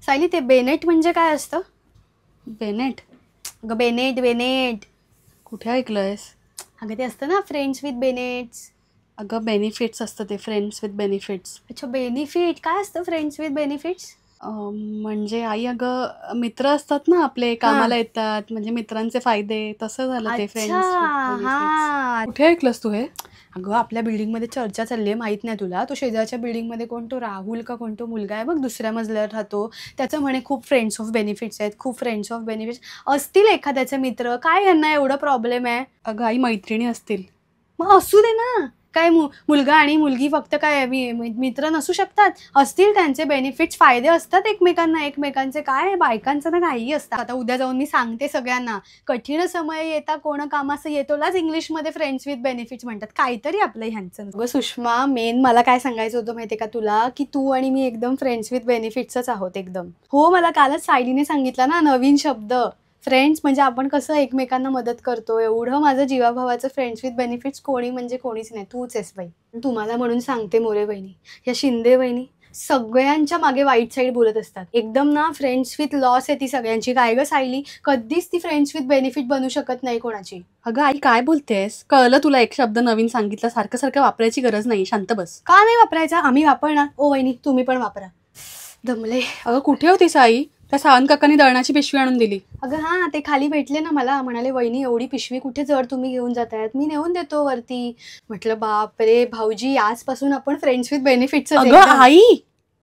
सायली, ते बेनेट म्हणजे काय असतं? बेनेट? अगं बेनेट बेनेट कुठे ऐकलंयस? अगं ते असतं ना फ्रेंड्स विथ बेनेट्स. अगं बेनिफिट्स असतं ते, फ्रेंड्स विथ बेनिफिट्स. अच्छा, बेनिफिट काय असतं फ्रेंड्स विथ बेनिफिट्स? म्हणजे आई अगं मित्र असतात ना आपले, हा, कामाला येतात, म्हणजे मित्रांचे फायदे, तसं झालं ते अच्छा. Friends with benefits. हा, कुठे ऐकलंस तू हे? अगं आपल्या बिल्डिंगमध्ये चर्चा चालली आहे, माहित नाही तुला? तो शेजारच्या बिल्डिंगमध्ये कोण, तो राहुल का कोण तो मुलगा आहे बघ, दुसऱ्या मजल्यावर राहतो. त्याचं म्हणे खूप फ्रेंड्स ऑफ बेनिफिट्स आहेत, खूप फ्रेंड्स ऑफ बेनिफिट्स असतील एखाद्याचे मित्र. काय यांना एवढा प्रॉब्लेम आहे? अगं आई मैत्रिणी असतील. मग असू दे ना. काय मुलगा आणि मुलगी फक्त काय मित्र नसू शकतात? असतील त्यांचे बेनिफिट्स, फायदे असतात एकमेकांना. एकमेकांचे काय बायकांचं ना काही असतं. आता उद्या जाऊन मी सांगते सगळ्यांना, कठीण समय येता कोण कामास येतोलाच इंग्लिशमध्ये फ्रेंड्स विथ बेनिफिट्स म्हणतात. काहीतरी आपलं ह्यांचं. अगं सुषमा, मेन मला काय सांगायचं होतं माहितीये का तुला, की तू आणि मी एकदम फ्रेंड्स विथ बेनिफिट्सच आहोत एकदम. हो, मला कालच सायलीने सांगितलं ना नवीन शब्द, फ्रेंड्स. म्हणजे आपण कसं एकमेकांना मदत करतो, एवढं माझं जीवाभावाचं फ्रेंड्स विथ बेनिफिट्स कोणी म्हणजे कोणीच नाही, तूच आहेस बाई. तुम्हाला म्हणून सांगते मोरे वहिनी, या शिंदे वहिनी सगळ्यांच्या मागे वाईट साईड बोलत असतात. एकदम ना फ्रेंड्स विथ लॉस आहे ती सगळ्यांची. काय ग सायली, कधीच ती फ्रेंड्स विथ बेनिफिट बनू शकत नाही कोणाची. अगं आई काय बोलतेस? कळलं तुला, एक शब्द नवीन सांगितला, सारखं सारखं वापरायची गरज नाही, शांत बस. का नाही वापरायचा? आम्ही वापरणार. ओ वहिनी, तुम्ही पण वापरा. दमले. अगं कुठे होतीस आई? त्या सावंत काकांनी दळणाची पिशवी आणून दिली. अगं हा, ते खाली भेटले ना मला, म्हणाले वहिनी एवढी पिशवी कुठे जड तुम्ही घेऊन जातायत, मी नेऊन देतो वरती. म्हटलं बाप रे भाऊजी, आजपासून आपण फ्रेंड्स विथ बेनिफिट्स. अगं आई